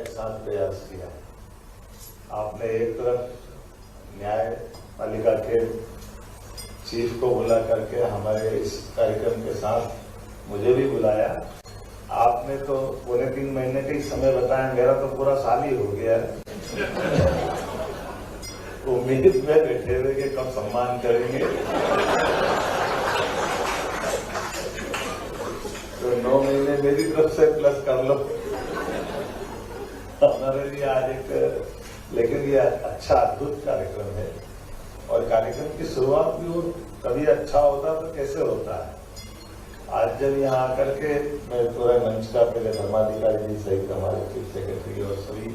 एक साथ प्रयास किया। आपने एक तरफ न्यायपालिका के चीफ को बुला करके हमारे इस कार्यक्रम के साथ मुझे भी बुलाया। आपने तो 3.5 महीने का ही समय बताया, मेरा तो पूरा साल ही हो गया है। उम्मीद में बैठे हुए कि कब सम्मान करेंगे। तो 9 महीने मेरी तरफ से प्लस कर लो हमारे लिए आज एक, लेकिन ये अच्छा अद्भुत कार्यक्रम है। और कार्यक्रम की शुरुआत भी वो कभी अच्छा होता तो कैसे होता है। आज जब यहाँ आकर के मैं पूरा मंच का पहले धर्माधिकारी जी सहित हमारे चीफ सेक्रेटरी और सभी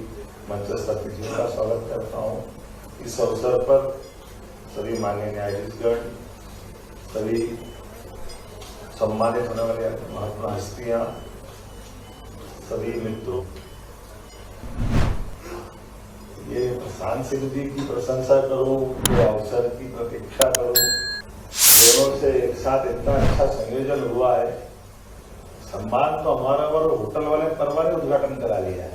मंचस्थ अतिथियों का स्वागत करता हूँ। इस अवसर पर सभी माननीय न्यायाधीशगण, सभी सम्मानित होने वाले महत्वपूर्ण हस्तियां, सभी मित्रों, ये प्रशांत सिंह जी की प्रशंसा करूं, ये अवसर की प्रतीक्षा करूं, दोनों से एक साथ इतना अच्छा संयोजन हुआ है। सम्मान तो हमारा और होटल वाले परवाने उद्घाटन करा लिया है।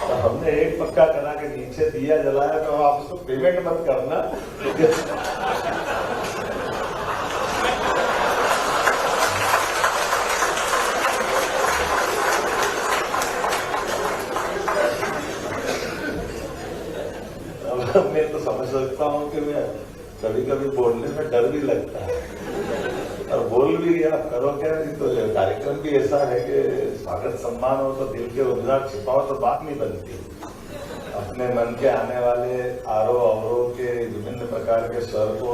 तो हमने एक पक्का करा के नीचे दिया जलाया, तो आप उसको पेमेंट मत करना। मैं तो समझ सकता हूँ कि मैं कभी कभी बोलने में डर भी लगता है, और बोल भी गया, करो क्या। तो कार्यक्रम भी ऐसा है कि स्वागत सम्मान हो तो दिल के उद्गार छिपाओ तो बात नहीं बनती। अपने मन के आने वाले आरोह अवरोह के विभिन्न प्रकार के स्वर को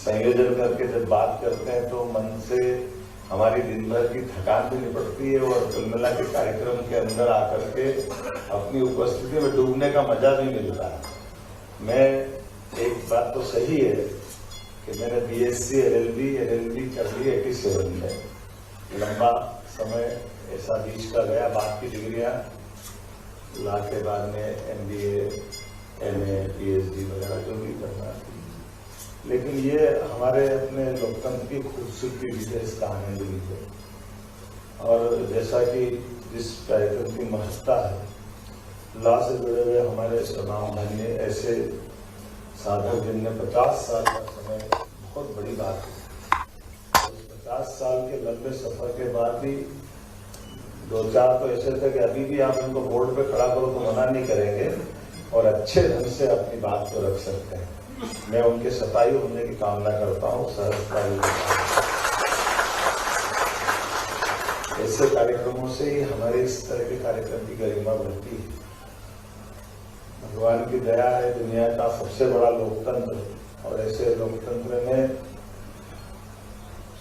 संयोजन करके जब बात करते हैं तो मन से हमारी दिन भर की थकान भी निपटती है, और कुल मिला के कार्यक्रम के अंदर आकर के अपनी उपस्थिति में डूबने का मजा भी मिलता है। मैं एक बात तो सही है कि मैंने BSc LLB कर ली 87 में। लंबा समय ऐसा बीच का गया, बाद की डिग्रियां ला के बाद में MBA MA PhD वगैरह जो भी करना थी। लेकिन ये हमारे अपने लोकतंत्र की खूबसूरती भी है, इसका आनंद भी है। और जैसा कि जिस कार्यक्रम की महत्ता है, लॉ से जुड़े हुए हमारे तमाम धन्य ऐसे साधक जिनने 50 साल का समय, बहुत बड़ी बात है। 50 साल के लंबे सफर के बाद भी 2-4 तो ऐसे थे कि अभी भी आप उनको बोर्ड पे खड़ा करो तो मना नहीं करेंगे, और अच्छे ढंग से अपनी बात को रख सकते हैं। मैं उनके शतायु होने की कामना करता हूँ, सहजता। ऐसे कार्यक्रमों से ही हमारे इस तरह के कार्यक्रम की गरिमा बढ़ती है। भगवान की दया है, दुनिया का सबसे बड़ा लोकतंत्र, और ऐसे लोकतंत्र में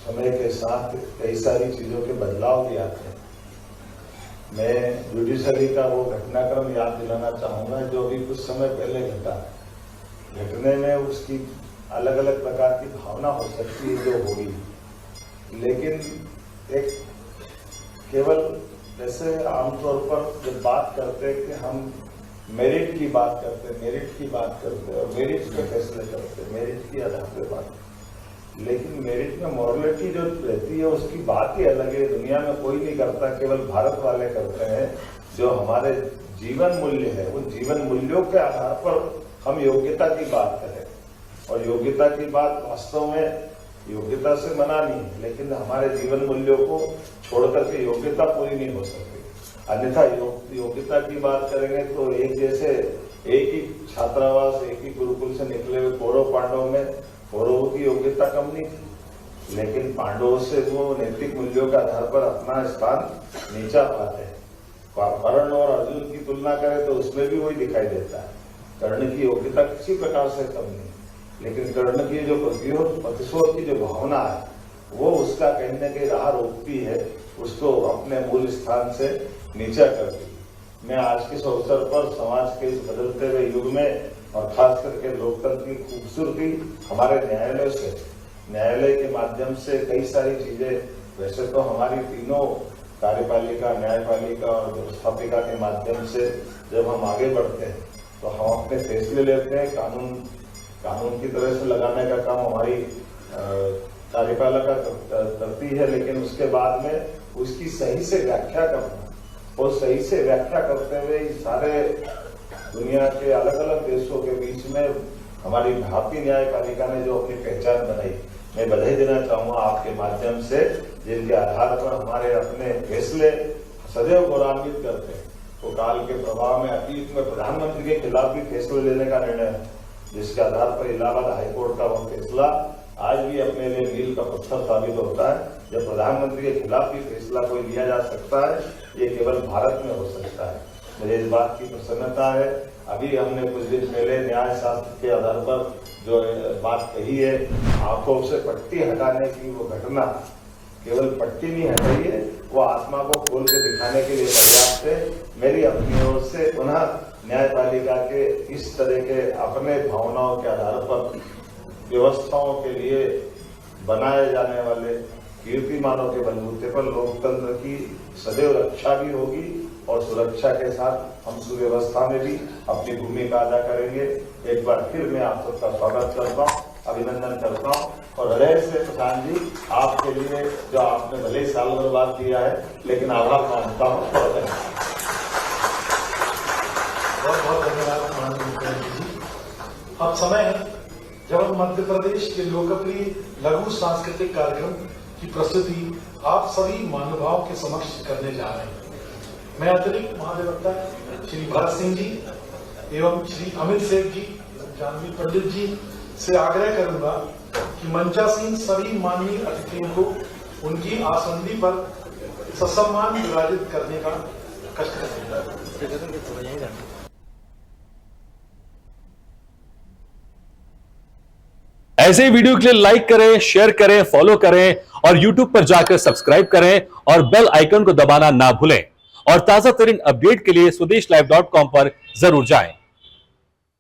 समय के साथ कई सारी चीजों के बदलाव भी आते हैं। मैं जुडिशरी का वो घटनाक्रम याद दिलाना चाहूंगा जो भी कुछ समय पहले घटा। घटने में उसकी अलग अलग प्रकार की भावना हो सकती है जो होगी, लेकिन एक केवल जैसे आमतौर पर जब बात करते हैं कि हम मेरिट की बात करते और मेरिट पे फैसले करते, मेरिट की आधार पे बात। लेकिन मेरिट में मॉरलिटी जो रहती है उसकी बात ही अलग है। दुनिया में कोई नहीं करता, केवल भारत वाले करते हैं। जो हमारे जीवन मूल्य है, उन जीवन मूल्यों के आधार पर हम योग्यता की बात करें, और योग्यता की बात वास्तव में योग्यता से मना नहीं है, लेकिन हमारे जीवन मूल्यों को छोड़ करके योग्यता पूरी नहीं हो सकती। अन्यथा योग्यता की बात करेंगे तो एक जैसे एक ही छात्रावास, एक ही गुरुकुल से निकले हुए कौरव पांडवों में कौरवों की योग्यता कम नहीं थी, लेकिन पांडवों से वो नैतिक मूल्यों के आधार पर अपना स्थान नीचा पाते हैं। कर्ण और अर्जुन की तुलना करें तो उसमें भी वही दिखाई देता है। कर्ण की योग्यता किसी प्रकार से कम नहीं, लेकिन कर्ण की जो प्रतिशोध की जो भावना है वो उसका कहीं न कहीं राह रोकती है, उसको अपने मूल स्थान से नीचा करती। मैं आज के इस अवसर पर समाज के इस बदलते हुए युग में, और खास करके लोकतंत्र की खूबसूरती हमारे न्यायालय के माध्यम से कई सारी चीजें, वैसे तो हमारी तीनों कार्यपालिका, न्यायपालिका और व्यवस्थापिका के माध्यम से जब हम आगे बढ़ते हैं तो हम अपने फैसले लेते हैं। कानून की तरह से लगाने का काम हमारी कार्यपालिका करती है, लेकिन उसके बाद में उसकी सही से व्याख्या करना, वो सही से व्याख्या करते हुए इस सारे दुनिया के अलग अलग देशों के बीच में हमारी भारतीय न्यायपालिका ने जो अपनी पहचान बनाई, मैं बधाई देना चाहूंगा आपके माध्यम से, जिनके आधार पर हमारे अपने फैसले सदैव गौरवान्वित करते हैं। तो काल के प्रभाव में अतीत में प्रधानमंत्री के खिलाफ भी फैसले लेने का निर्णय है, जिसके आधार पर इलाहाबाद हाईकोर्ट का वो फैसला आज भी अपने लिए मील का पत्थर साबित होता है। जब प्रधानमंत्री के खिलाफ भी फैसला कोई लिया जा सकता है, ये केवल भारत में हो सकता है। मुझे इस बात की प्रसन्नता है। अभी हमने कुछ दिन पहले न्याय शास्त्र के आधार पर जो बात कही है, आंखों से पट्टी हटाने की वो घटना केवल पट्टी नहीं हटाई है, वो आत्मा को खोल के दिखाने के लिए पर्याप्त है। मेरी अपनी ओर से पुनः न्यायपालिका के इस तरह के अपने भावनाओं के आधार पर व्यवस्थाओं के लिए बनाए जाने वाले कीर्तिमानों के बलबूते पर लोकतंत्र की सदैव रक्षा भी होगी और सुरक्षा के साथ हम सुव्यवस्था में भी अपनी भूमिका अदा करेंगे। एक बार फिर मैं आप सबका स्वागत करता हूँ, अभिनंदन करता हूँ और हृदय से प्रधान जी आपके लिए जो आपने भले ही साल भर बाद किया है, लेकिन आभार मानता हूँ। बहुत बहुत धन्यवाद माननीय मुख्यमंत्री जी। अब समय है जब हम मध्य प्रदेश के लोकप्रिय लघु सांस्कृतिक कार्यक्रम की प्रस्तुति आप सभी महानुभावों के समक्ष करने जा रहे हैं। मैं अतिरिक्त महाधिवक्ता श्री भरत सिंह जी एवं श्री अमित सेठ जी, जानवी पंडित जी से आग्रह करूंगा कि मंचासीन सभी माननीय अतिथियों को उनकी आसंदी पर ससम्मान विराजित करने का कष्ट करें। ऐसे ही वीडियो के लिए लाइक करें, शेयर करें, फॉलो करें और YouTube पर जाकर सब्सक्राइब करें और बेल आइकन को दबाना ना भूलें। और ताजा तरीन अपडेट के लिए swedeshlive.com पर जरूर जाएं।